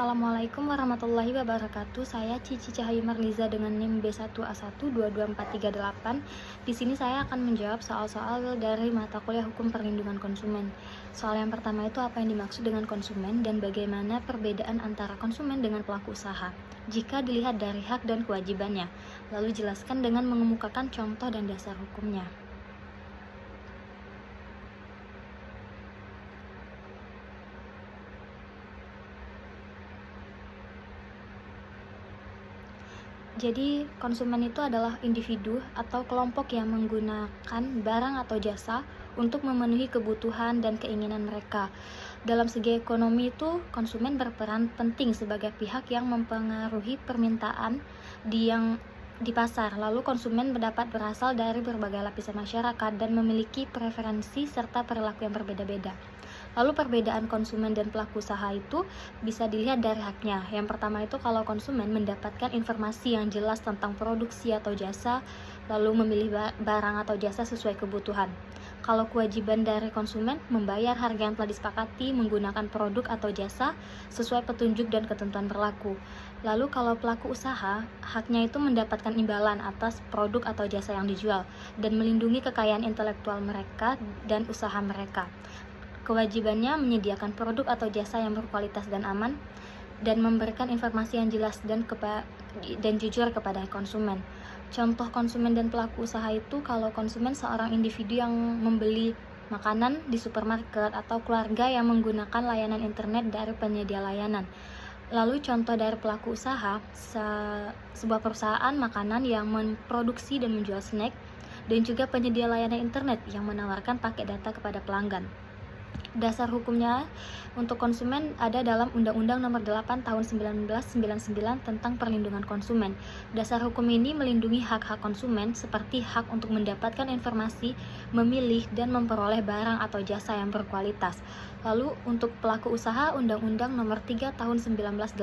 Assalamualaikum warahmatullahi wabarakatuh. Saya Cici Cahayu Marliza dengan NIM B1A1 22438. Di sini saya akan menjawab soal-soal dari mata kuliah Hukum Perlindungan Konsumen. Soal yang pertama itu apa yang dimaksud dengan konsumen dan bagaimana perbedaan antara konsumen dengan pelaku usaha jika dilihat dari hak dan kewajibannya. Lalu jelaskan dengan mengemukakan contoh dan dasar hukumnya. Jadi, konsumen itu adalah individu atau kelompok yang menggunakan barang atau jasa untuk memenuhi kebutuhan dan keinginan mereka. Dalam segi ekonomi itu, konsumen berperan penting sebagai pihak yang mempengaruhi permintaan di pasar. Lalu konsumen dapat berasal dari berbagai lapisan masyarakat dan memiliki preferensi serta perilaku yang berbeda-beda. Lalu perbedaan konsumen dan pelaku usaha itu bisa dilihat dari haknya. Yang pertama itu kalau konsumen mendapatkan informasi yang jelas tentang produksi atau jasa, lalu memilih barang atau jasa sesuai kebutuhan. Kalau kewajiban dari konsumen membayar harga yang telah disepakati menggunakan produk atau jasa sesuai petunjuk dan ketentuan berlaku. Lalu kalau pelaku usaha, haknya itu mendapatkan imbalan atas produk atau jasa yang dijual dan melindungi kekayaan intelektual mereka dan usaha mereka. Kewajibannya menyediakan produk atau jasa yang berkualitas dan aman dan memberikan informasi yang jelas dan jujur kepada konsumen. Contoh konsumen dan pelaku usaha itu kalau konsumen seorang individu yang membeli makanan di supermarket atau keluarga yang menggunakan layanan internet dari penyedia layanan. Lalu contoh dari pelaku usaha, sebuah perusahaan makanan yang memproduksi dan menjual snack dan juga penyedia layanan internet yang menawarkan paket data kepada pelanggan. Dasar hukumnya untuk konsumen ada dalam Undang-Undang Nomor 8 Tahun 1999 tentang Perlindungan Konsumen. Dasar hukum ini melindungi hak-hak konsumen seperti hak untuk mendapatkan informasi, memilih, dan memperoleh barang atau jasa yang berkualitas. Lalu untuk pelaku usaha, Undang-Undang Nomor 3 Tahun 1982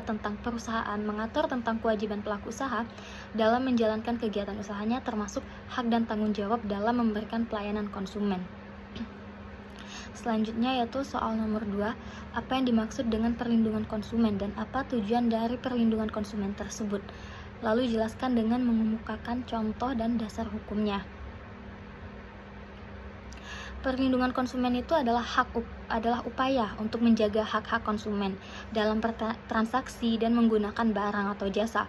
tentang Perusahaan mengatur tentang kewajiban pelaku usaha dalam menjalankan kegiatan usahanya termasuk hak dan tanggung jawab dalam memberikan pelayanan konsumen. Selanjutnya yaitu soal nomor 2, apa yang dimaksud dengan perlindungan konsumen dan apa tujuan dari perlindungan konsumen tersebut. Lalu jelaskan dengan mengemukakan contoh dan dasar hukumnya. Perlindungan konsumen itu adalah upaya untuk menjaga hak-hak konsumen dalam transaksi dan menggunakan barang atau jasa.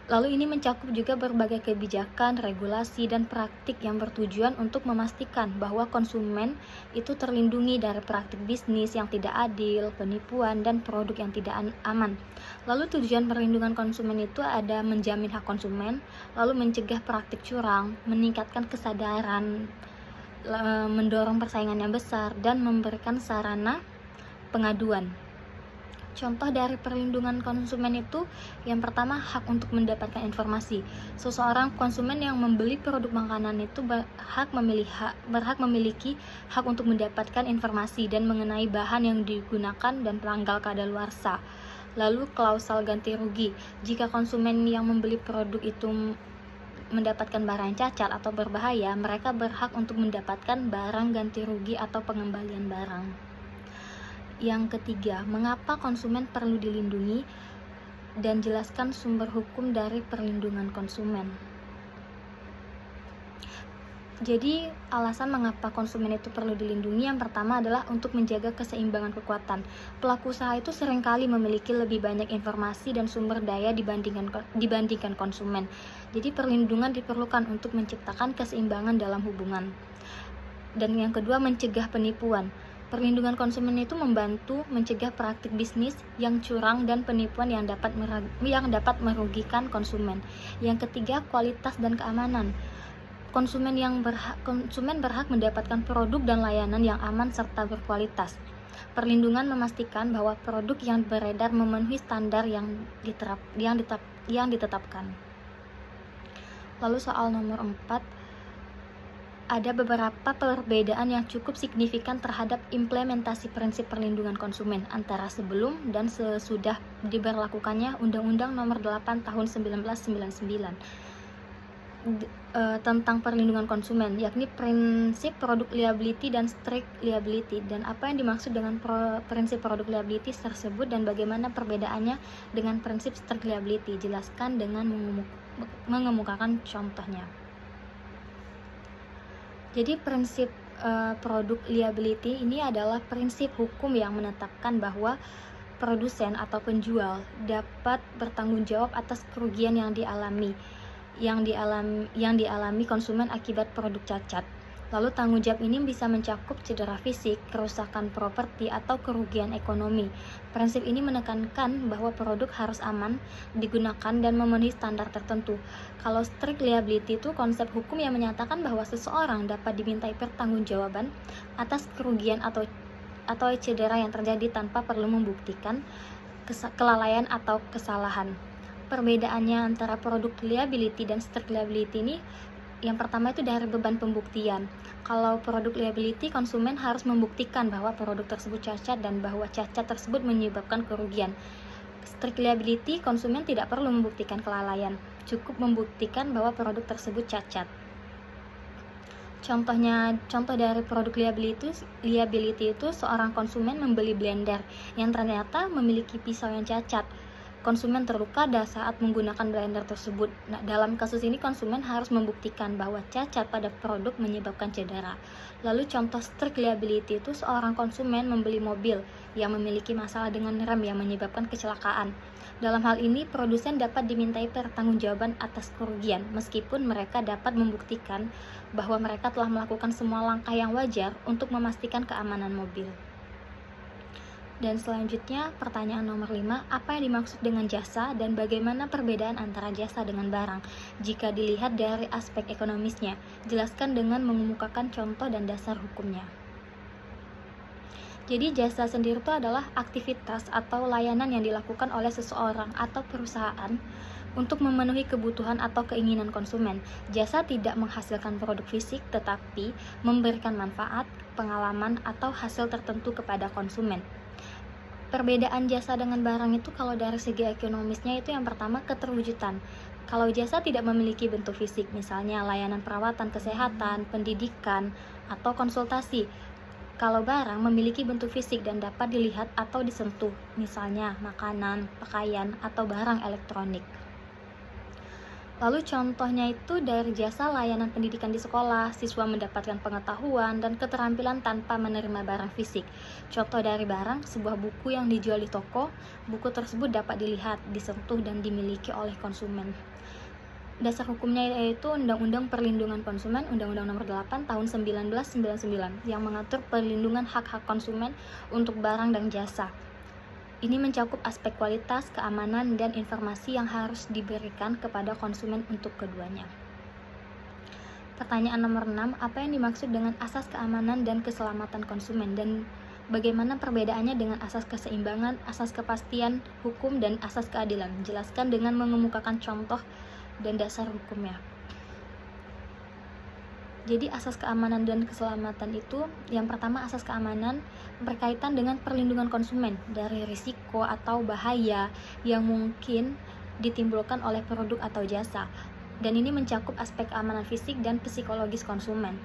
Lalu ini mencakup juga berbagai kebijakan, regulasi, dan praktik yang bertujuan untuk memastikan bahwa konsumen itu terlindungi dari praktik bisnis yang tidak adil, penipuan, dan produk yang tidak aman. Lalu tujuan perlindungan konsumen itu ada menjamin hak konsumen, lalu mencegah praktik curang, meningkatkan kesadaran, mendorong persaingan yang besar, dan memberikan sarana pengaduan. Contoh dari perlindungan konsumen itu yang pertama hak untuk mendapatkan informasi. Seseorang konsumen yang membeli produk makanan itu berhak memiliki hak untuk mendapatkan informasi dan mengenai bahan yang digunakan dan tanggal kadaluarsa. Lalu klausal ganti rugi. Jika konsumen yang membeli produk itu mendapatkan barang yang cacat atau berbahaya, mereka berhak untuk mendapatkan barang ganti rugi atau pengembalian barang. Yang ketiga, mengapa konsumen perlu dilindungi dan jelaskan sumber hukum dari perlindungan konsumen. Jadi, alasan mengapa konsumen itu perlu dilindungi yang pertama adalah untuk menjaga keseimbangan kekuatan. Pelaku usaha itu seringkali memiliki lebih banyak informasi dan sumber daya dibandingkan konsumen. Jadi, perlindungan diperlukan untuk menciptakan keseimbangan dalam hubungan. Dan yang kedua, mencegah penipuan. Perlindungan konsumen itu membantu mencegah praktik bisnis yang curang dan penipuan yang dapat merugikan konsumen. Yang ketiga, kualitas dan keamanan. Konsumen berhak mendapatkan produk dan layanan yang aman serta berkualitas. Perlindungan memastikan bahwa produk yang beredar memenuhi standar yang ditetapkan. Lalu soal nomor 4, ada beberapa perbedaan yang cukup signifikan terhadap implementasi prinsip perlindungan konsumen antara sebelum dan sesudah diberlakukannya Undang-Undang Nomor 8 Tahun 1999. tentang perlindungan konsumen, yakni prinsip produk liability dan strict liability, dan apa yang dimaksud dengan prinsip produk liability tersebut dan bagaimana perbedaannya dengan prinsip strict liability. Jelaskan dengan mengemukakan contohnya. Jadi prinsip produk liability ini adalah prinsip hukum yang menetapkan bahwa produsen atau penjual dapat bertanggung jawab atas kerugian yang dialami konsumen akibat produk cacat. Lalu tanggung jawab ini bisa mencakup cedera fisik, kerusakan properti, atau kerugian ekonomi. Prinsip ini menekankan bahwa produk harus aman digunakan dan memenuhi standar tertentu. Kalau strict liability itu konsep hukum yang menyatakan bahwa seseorang dapat dimintai pertanggungjawaban atas kerugian atau cedera yang terjadi tanpa perlu membuktikan kelalaian atau kesalahan. Perbedaannya antara produk liability dan strict liability ini, yang pertama itu dari beban pembuktian. Kalau produk liability, konsumen harus membuktikan bahwa produk tersebut cacat dan bahwa cacat tersebut menyebabkan kerugian. Strict liability, konsumen tidak perlu membuktikan kelalaian, cukup membuktikan bahwa produk tersebut cacat. Contoh dari produk liability itu seorang konsumen membeli blender yang ternyata memiliki pisau yang cacat. Konsumen terluka saat menggunakan blender tersebut. Nah, dalam kasus ini konsumen harus membuktikan bahwa cacat pada produk menyebabkan cedera. Lalu contoh strict liability itu seorang konsumen membeli mobil yang memiliki masalah dengan rem yang menyebabkan kecelakaan. Dalam hal ini, produsen dapat dimintai pertanggungjawaban atas kerugian meskipun mereka dapat membuktikan bahwa mereka telah melakukan semua langkah yang wajar untuk memastikan keamanan mobil. Dan selanjutnya, pertanyaan nomor 5, apa yang dimaksud dengan jasa dan bagaimana perbedaan antara jasa dengan barang jika dilihat dari aspek ekonomisnya? Jelaskan dengan mengemukakan contoh dan dasar hukumnya. Jadi jasa sendiri itu adalah aktivitas atau layanan yang dilakukan oleh seseorang atau perusahaan untuk memenuhi kebutuhan atau keinginan konsumen. Jasa tidak menghasilkan produk fisik tetapi memberikan manfaat, pengalaman, atau hasil tertentu kepada konsumen. Perbedaan jasa dengan barang itu kalau dari segi ekonomisnya itu yang pertama keterwujudan. Kalau jasa tidak memiliki bentuk fisik, misalnya layanan perawatan kesehatan, pendidikan, atau konsultasi. Kalau barang memiliki bentuk fisik dan dapat dilihat atau disentuh, misalnya makanan, pakaian, atau barang elektronik. Lalu contohnya itu dari jasa layanan pendidikan di sekolah, siswa mendapatkan pengetahuan dan keterampilan tanpa menerima barang fisik. Contoh dari barang, sebuah buku yang dijual di toko, buku tersebut dapat dilihat, disentuh, dan dimiliki oleh konsumen. Dasar hukumnya yaitu Undang-Undang Perlindungan Konsumen, Undang-Undang Nomor 8 Tahun 1999 yang mengatur perlindungan hak-hak konsumen untuk barang dan jasa. Ini mencakup aspek kualitas, keamanan, dan informasi yang harus diberikan kepada konsumen untuk keduanya. Pertanyaan nomor 6, apa yang dimaksud dengan asas keamanan dan keselamatan konsumen dan bagaimana perbedaannya dengan asas keseimbangan, asas kepastian hukum, dan asas keadilan? Jelaskan dengan mengemukakan contoh dan dasar hukumnya. Jadi asas keamanan dan keselamatan itu, yang pertama asas keamanan berkaitan dengan perlindungan konsumen dari risiko atau bahaya yang mungkin ditimbulkan oleh produk atau jasa. Dan ini mencakup aspek keamanan fisik dan psikologis konsumen.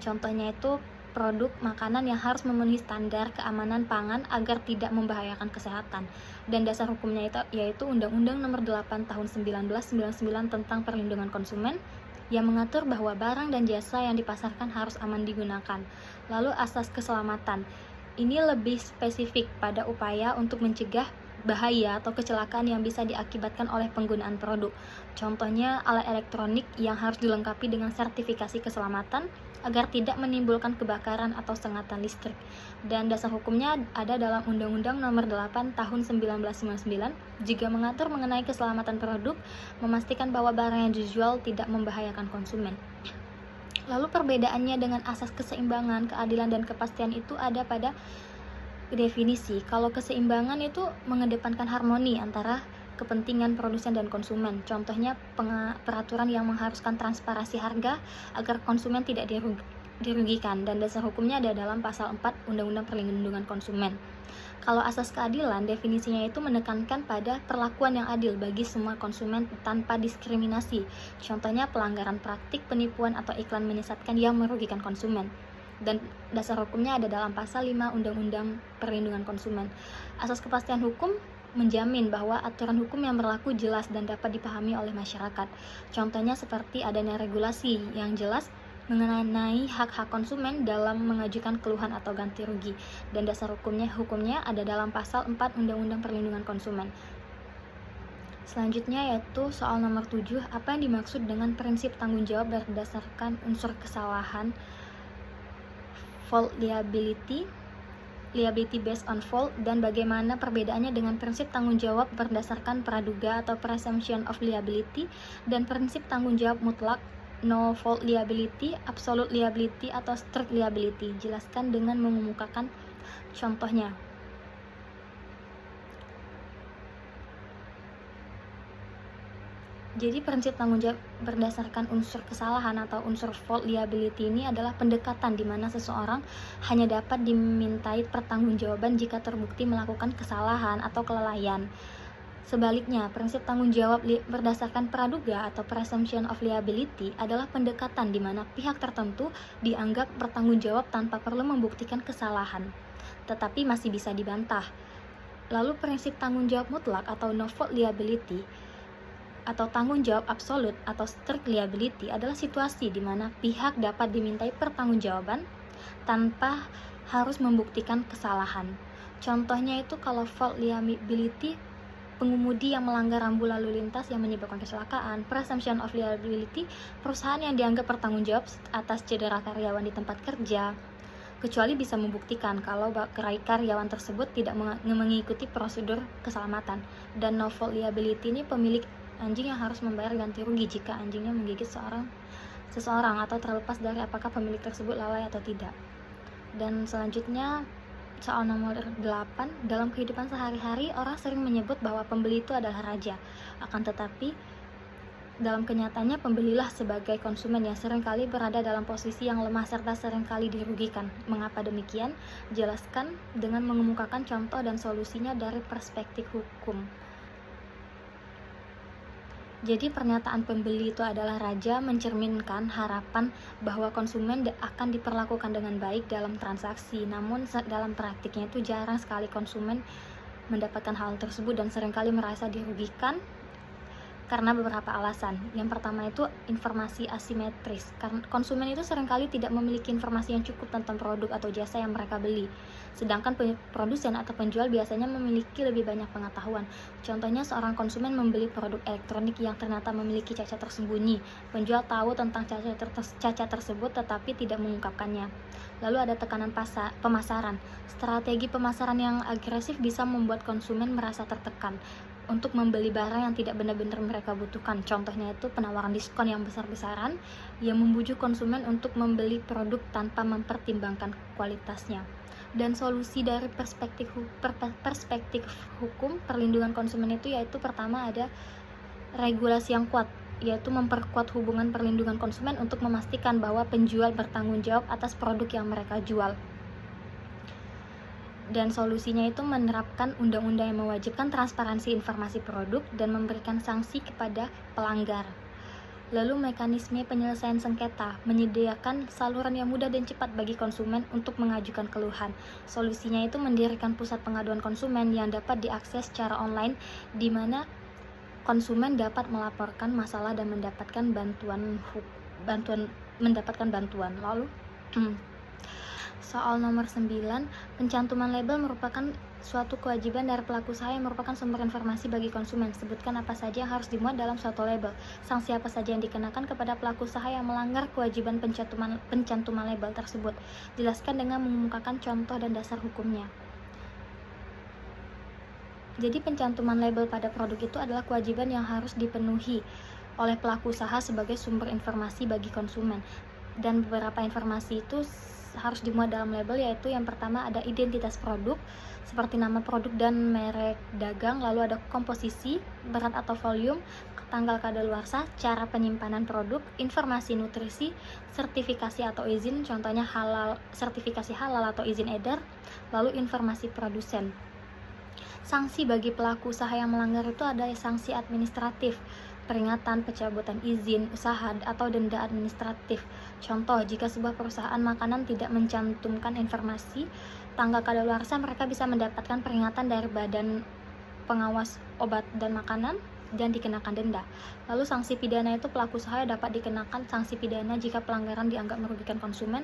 Contohnya itu produk makanan yang harus memenuhi standar keamanan pangan agar tidak membahayakan kesehatan. Dan dasar hukumnya itu yaitu Undang-Undang Nomor 8 Tahun 1999 tentang Perlindungan Konsumen yang mengatur bahwa barang dan jasa yang dipasarkan harus aman digunakan. Lalu asas keselamatan. Ini lebih spesifik pada upaya untuk mencegah bahaya atau kecelakaan yang bisa diakibatkan oleh penggunaan produk. Contohnya alat elektronik yang harus dilengkapi dengan sertifikasi keselamatan agar tidak menimbulkan kebakaran atau sengatan listrik. Dan dasar hukumnya ada dalam Undang-Undang Nomor 8 Tahun 1999 juga mengatur mengenai keselamatan produk, memastikan bahwa barang yang dijual tidak membahayakan konsumen. Lalu perbedaannya dengan asas keseimbangan, keadilan, dan kepastian itu ada pada definisi. Kalau keseimbangan itu mengedepankan harmoni antara kepentingan produsen dan konsumen. Contohnya peraturan yang mengharuskan transparansi harga agar konsumen tidak dirugikan, dan dasar hukumnya ada dalam pasal 4 Undang-Undang Perlindungan Konsumen. Kalau asas keadilan, definisinya itu menekankan pada perlakuan yang adil bagi semua konsumen tanpa diskriminasi. Contohnya pelanggaran praktik, penipuan, atau iklan menyesatkan yang merugikan konsumen. Dan dasar hukumnya ada dalam pasal 5 Undang-Undang Perlindungan Konsumen. Asas kepastian hukum menjamin bahwa aturan hukum yang berlaku jelas dan dapat dipahami oleh masyarakat. Contohnya seperti adanya regulasi yang jelas mengenai hak-hak konsumen dalam mengajukan keluhan atau ganti rugi, dan dasar hukumnya ada dalam pasal 4 Undang-Undang Perlindungan Konsumen. Selanjutnya yaitu soal nomor 7, apa yang dimaksud dengan prinsip tanggung jawab berdasarkan unsur kesalahan, fault liability based on fault, dan bagaimana perbedaannya dengan prinsip tanggung jawab berdasarkan praduga atau presumption of liability, dan prinsip tanggung jawab mutlak, no fault liability, absolute liability, atau strict liability. Jelaskan dengan mengemukakan contohnya. Jadi prinsip tanggung jawab berdasarkan unsur kesalahan atau unsur fault liability ini adalah pendekatan di mana seseorang hanya dapat dimintai pertanggungjawaban jika terbukti melakukan kesalahan atau kelalaian. Sebaliknya, prinsip tanggung jawab berdasarkan praduga atau presumption of liability adalah pendekatan di mana pihak tertentu dianggap bertanggung jawab tanpa perlu membuktikan kesalahan, tetapi masih bisa dibantah. Lalu prinsip tanggung jawab mutlak atau no fault liability atau tanggung jawab absolut atau strict liability adalah situasi di mana pihak dapat dimintai pertanggungjawaban tanpa harus membuktikan kesalahan. Contohnya itu kalau fault liability, pengemudi yang melanggar rambu lalu lintas yang menyebabkan kecelakaan. Presumption of liability, perusahaan yang dianggap bertanggung jawab atas cedera karyawan di tempat kerja, kecuali bisa membuktikan kalau karyawan tersebut tidak mengikuti prosedur keselamatan. Dan no fault liability ini pemilik anjing yang harus membayar ganti rugi jika anjingnya menggigit seseorang atau terlepas dari apakah pemilik tersebut lalai atau tidak. Dan selanjutnya soal nomor 8, dalam kehidupan sehari-hari orang sering menyebut bahwa pembeli itu adalah raja. Akan tetapi dalam kenyataannya pembelilah sebagai konsumen yang seringkali berada dalam posisi yang lemah serta seringkali dirugikan. Mengapa demikian? Jelaskan dengan mengemukakan contoh dan solusinya dari perspektif hukum. Jadi pernyataan pembeli itu adalah raja mencerminkan harapan bahwa konsumen akan diperlakukan dengan baik dalam transaksi. Namun dalam praktiknya itu jarang sekali konsumen mendapatkan hal tersebut dan seringkali merasa dirugikan karena beberapa alasan. Yang pertama itu informasi asimetris. Karena konsumen itu seringkali tidak memiliki informasi yang cukup tentang produk atau jasa yang mereka beli. Sedangkan produsen atau penjual biasanya memiliki lebih banyak pengetahuan. Contohnya seorang konsumen membeli produk elektronik yang ternyata memiliki cacat tersembunyi. Penjual tahu tentang cacat tersebut tetapi tidak mengungkapkannya. Lalu ada tekanan pemasaran. Strategi pemasaran yang agresif bisa membuat konsumen merasa tertekan untuk membeli barang yang tidak benar-benar mereka butuhkan. Contohnya itu penawaran diskon yang besar-besaran yang membujuk konsumen untuk membeli produk tanpa mempertimbangkan kualitasnya. Dan solusi dari perspektif hukum perlindungan konsumen itu yaitu pertama ada regulasi yang kuat, yaitu memperkuat hubungan perlindungan konsumen untuk memastikan bahwa penjual bertanggung jawab atas produk yang mereka jual. Dan solusinya itu menerapkan undang-undang yang mewajibkan transparansi informasi produk dan memberikan sanksi kepada pelanggar. Lalu mekanisme penyelesaian sengketa, menyediakan saluran yang mudah dan cepat bagi konsumen untuk mengajukan keluhan. Solusinya itu mendirikan pusat pengaduan konsumen yang dapat diakses secara online, di mana konsumen dapat melaporkan masalah dan mendapatkan bantuan. Lalu soal nomor 9, pencantuman label merupakan suatu kewajiban dari pelaku usaha yang merupakan sumber informasi bagi konsumen. Sebutkan apa saja yang harus dimuat dalam suatu label. Sanksi apa saja yang dikenakan kepada pelaku usaha yang melanggar kewajiban pencantuman label tersebut. Jelaskan dengan mengemukakan contoh dan dasar hukumnya. Jadi pencantuman label pada produk itu adalah kewajiban yang harus dipenuhi oleh pelaku usaha sebagai sumber informasi bagi konsumen. Dan beberapa informasi itu harus dimuat dalam label, yaitu yang pertama ada identitas produk seperti nama produk dan merek dagang, lalu ada komposisi, berat atau volume, tanggal kadaluarsa, cara penyimpanan produk, informasi nutrisi, sertifikasi atau izin, contohnya halal, sertifikasi halal atau izin edar, lalu informasi produsen. Sanksi bagi pelaku usaha yang melanggar itu ada sanksi administratif, peringatan, pencabutan izin usaha, atau denda administratif. Contoh, jika sebuah perusahaan makanan tidak mencantumkan informasi tanggal kadaluarsa, mereka bisa mendapatkan peringatan dari Badan Pengawas Obat dan Makanan dan dikenakan denda. Lalu sanksi pidana itu pelaku usaha dapat dikenakan sanksi pidana jika pelanggaran dianggap merugikan konsumen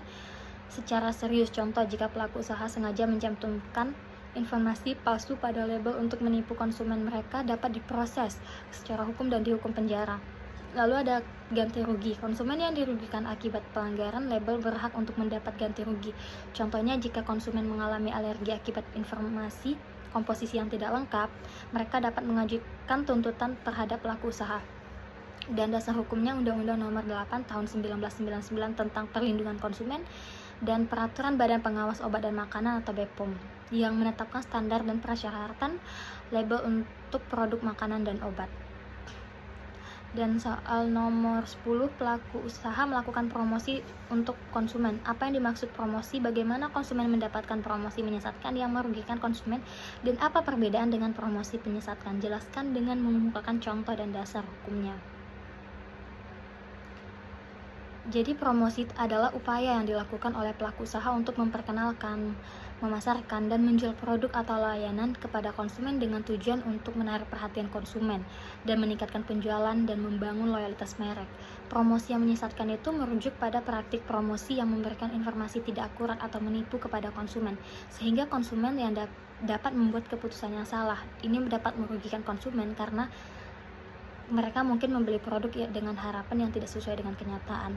secara serius. Contoh, jika pelaku usaha sengaja mencantumkan informasi palsu pada label untuk menipu konsumen, mereka dapat diproses secara hukum dan dihukum penjara. Lalu ada ganti rugi. Konsumen yang dirugikan akibat pelanggaran label berhak untuk mendapat ganti rugi. Contohnya, jika konsumen mengalami alergi akibat informasi komposisi yang tidak lengkap, mereka dapat mengajukan tuntutan terhadap pelaku usaha. Dan dasar hukumnya Undang-Undang Nomor 8 Tahun 1999 tentang Perlindungan Konsumen dan Peraturan Badan Pengawas Obat dan Makanan atau BPOM yang menetapkan standar dan persyaratan label untuk produk makanan dan obat. Dan soal nomor 10, pelaku usaha melakukan promosi untuk konsumen. Apa yang dimaksud promosi? Bagaimana konsumen mendapatkan promosi menyesatkan yang merugikan konsumen? Dan apa perbedaan dengan promosi penyesatkan? Jelaskan dengan mengemukakan contoh dan dasar hukumnya. Jadi promosi adalah upaya yang dilakukan oleh pelaku usaha untuk memperkenalkan, memasarkan, dan menjual produk atau layanan kepada konsumen dengan tujuan untuk menarik perhatian konsumen dan meningkatkan penjualan dan membangun loyalitas merek. Promosi yang menyesatkan itu merujuk pada praktik promosi yang memberikan informasi tidak akurat atau menipu kepada konsumen, sehingga konsumen yang dapat membuat keputusan yang salah. Ini dapat merugikan konsumen karena mereka mungkin membeli produk dengan harapan yang tidak sesuai dengan kenyataan.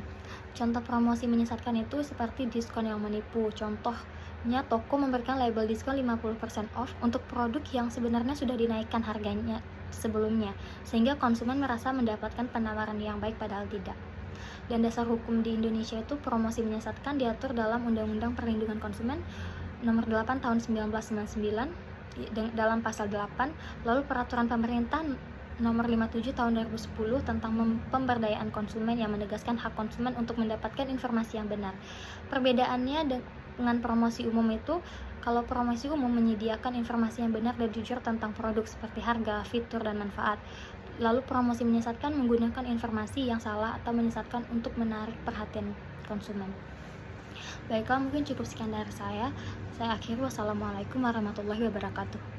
Contoh promosi menyesatkan itu seperti diskon yang menipu. Contohnya, toko memberikan label diskon 50% off untuk produk yang sebenarnya sudah dinaikkan harganya sebelumnya, sehingga konsumen merasa mendapatkan penawaran yang baik padahal tidak. Dan dasar hukum di Indonesia itu promosi menyesatkan diatur dalam Undang-Undang Perlindungan Konsumen Nomor 8 Tahun 1999 dalam pasal 8, lalu Peraturan Pemerintah Nomor 57 Tahun 2010 tentang pemberdayaan konsumen yang menegaskan hak konsumen untuk mendapatkan informasi yang benar. Perbedaannya dengan promosi umum itu, kalau promosi umum menyediakan informasi yang benar dan jujur tentang produk seperti harga, fitur, dan manfaat. Lalu promosi menyesatkan menggunakan informasi yang salah atau menyesatkan untuk menarik perhatian konsumen. Baiklah, mungkin cukup sekian dari saya. Saya akhiri. Wassalamualaikum warahmatullahi wabarakatuh.